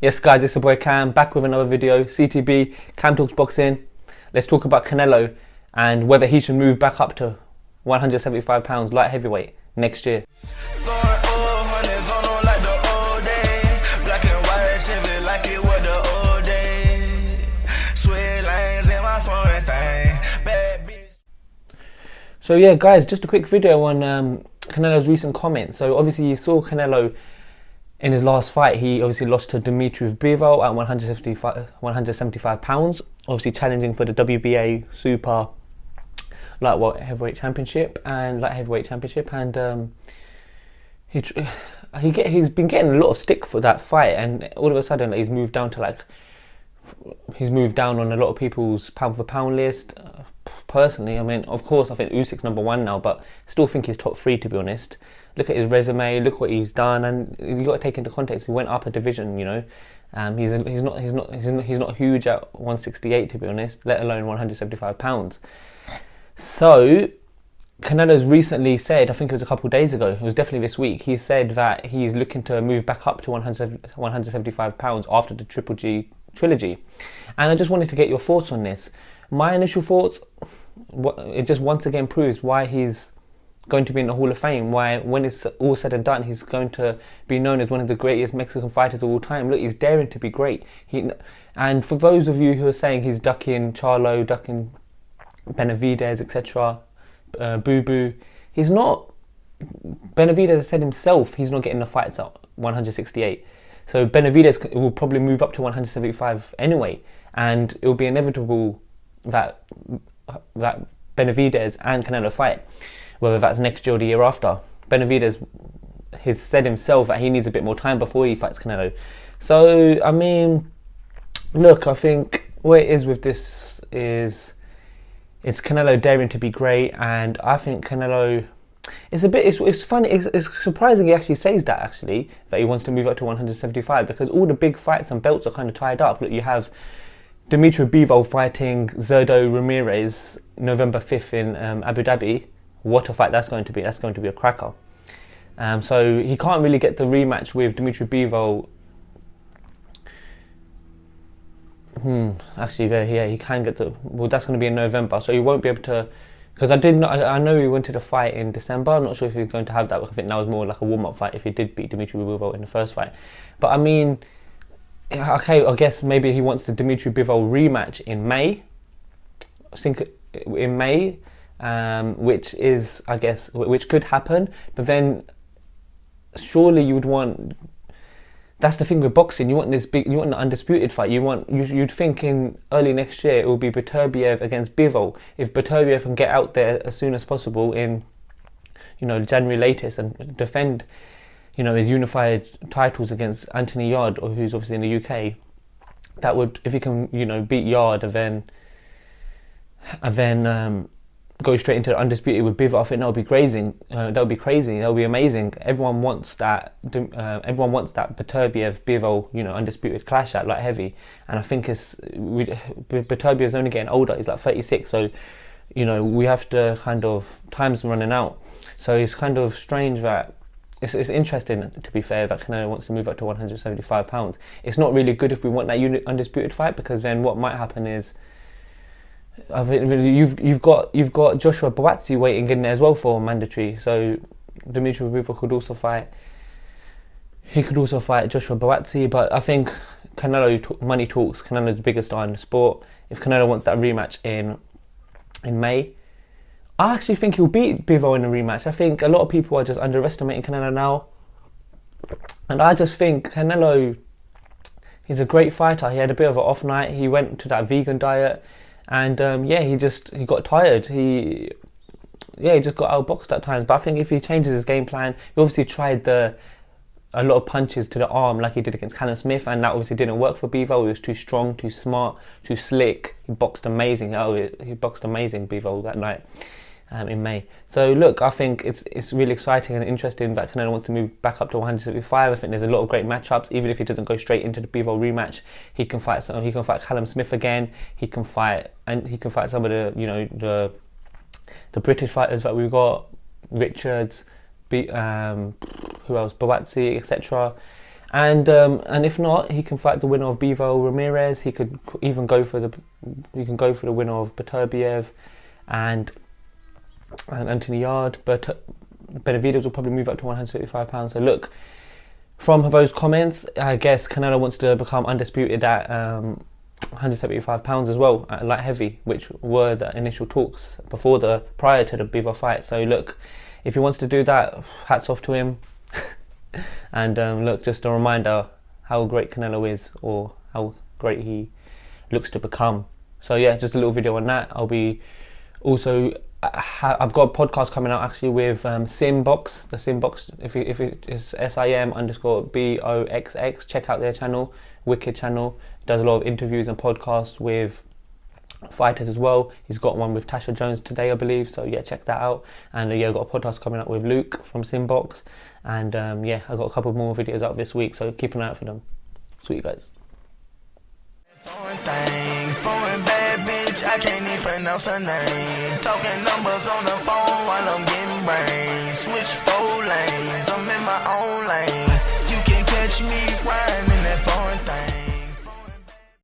Yes guys, it's your boy Cam, back with another video, CTB, Cam Talks Boxing. Let's talk about Canelo and whether he should move back up to 175 pounds light heavyweight next year. So yeah guys, just a quick video on Canelo's recent comments. So obviously you saw Canelo in his last fight. He obviously lost to Bivol at 175 pounds, obviously challenging for the WBA Super Lightweight Heavyweight Championship and Light Heavyweight Championship, and he's been getting a lot of stick for that fight, and all of a sudden he's moved down on a lot of people's pound for pound list. Personally, I mean, of course I think Usyk's number one now, but still think he's top three, to be honest. Look at his resume, look what he's done, and you got to take into context he went up a division. You know, he's not huge at 168, to be honest, let alone 175 pounds. So Canelo's recently said, I think it was a couple of days ago, it was definitely this week, he said that he's looking to move back up to 175 pounds after the Triple G trilogy. And I just wanted to get your thoughts on this. My initial thoughts, it just once again proves why he's going to be in the Hall of Fame, why when it's all said and done he's going to be known as one of the greatest Mexican fighters of all time. Look, he's daring to be great. And for those of you who are saying he's ducking Charlo, ducking Benavidez, etc., Boo Boo, he's not. Benavidez said himself he's not getting the fights at 168. So Benavidez will probably move up to 175 anyway, and it will be inevitable that Benavidez and Canelo fight, whether that's next year or the year after. Benavidez has said himself that he needs a bit more time before he fights Canelo. So, I mean, look, I think what it is with this is it's Canelo daring to be great, and I think Canelo, it's funny, it's surprising he actually says that, actually, that he wants to move up to 175, because all the big fights and belts are kind of tied up. Look, you have Bivol fighting Zurdo Ramirez November 5th in Abu Dhabi. What a fight that's going to be. That's going to be a cracker. So he can't really get the rematch with Bivol. Actually, yeah, he can get the. Well, that's going to be in November, so he won't be able to. Because I know he wanted a fight in December. I'm not sure if he's going to have that. I think that was more like a warm-up fight if he did beat Bivol in the first fight. But I mean, okay, I guess maybe he wants the Bivol rematch in May. I think in May. Which could happen, but then surely you would want. That's the thing with boxing. You want an undisputed fight. You'd think in early next year it will be Beterbiev against Bivol. If Beterbiev can get out there as soon as possible in, January latest, and defend, his unified titles against Anthony Yard, or who's obviously in the UK, that would, if he can, beat Yard and then go straight into the undisputed with Bivol, I think that would be crazy. That would be crazy. That would be amazing. Everyone wants that. Everyone wants that Beterbiev Bivol, undisputed clash at light heavy. And I think Beterbiev is only getting older. He's like 36. So, we have to time's running out. So it's kind of strange that it's interesting, to be fair, that Canelo wants to move up to 175 pounds. It's not really good if we want that undisputed fight, because then what might happen is, I think you've got Joshua Buatsi waiting in there as well for mandatory. So Dimitri Bivol could also fight. He could also fight Joshua Buatsi, but I think Canelo money talks. Canelo's the biggest star in the sport. If Canelo wants that rematch in May, I actually think he'll beat Bivol in the rematch. I think a lot of people are just underestimating Canelo now, and I just think Canelo, he's a great fighter. He had a bit of an off night. He went to that vegan diet. And he got tired. He just got outboxed at times. But I think if he changes his game plan, he obviously tried a lot of punches to the arm like he did against Callum Smith, and that obviously didn't work for Bivol. He was too strong, too smart, too slick. He boxed amazing. He boxed amazing, Bivol, that night in May. So look, I think it's really exciting and interesting that Canelo wants to move back up to 175. I think there's a lot of great matchups. Even if he doesn't go straight into the Bivol rematch, he can fight Callum Smith again. He can fight some of the British fighters that we've got, Richards, who else, Buatsi, etc. And if not, he can fight the winner of Bivol Ramirez. He could even go for the winner of Beterbiev and Anthony Yard. But Benavidez will probably move up to 175 pounds. So look, from those comments, I guess Canelo wants to become undisputed at 175 pounds as well, at light heavy, which were the initial talks prior to the Bivol fight. So look, if he wants to do that, hats off to him. And look, just a reminder how great Canelo is, or how great he looks to become. So yeah, just a little video on that. I'll be also, I've got a podcast coming out actually with Simbox. The Simbox, if it is SIM_BOXX, check out their channel, wicked channel. Does a lot of interviews and podcasts with fighters as well. He's got one with Tasha Jones today, I believe. So yeah, check that out. And yeah, I've got a podcast coming up with Luke from Simbox. And yeah, I've got a couple more videos out this week, so keep an eye out for them. Sweet guys. Foreign bad bitch, I can't even pronounce her name. Talking numbers on the phone while I'm getting brains. Switch 4 lanes, I'm in my own lane. You can catch me riding in that foreign thing.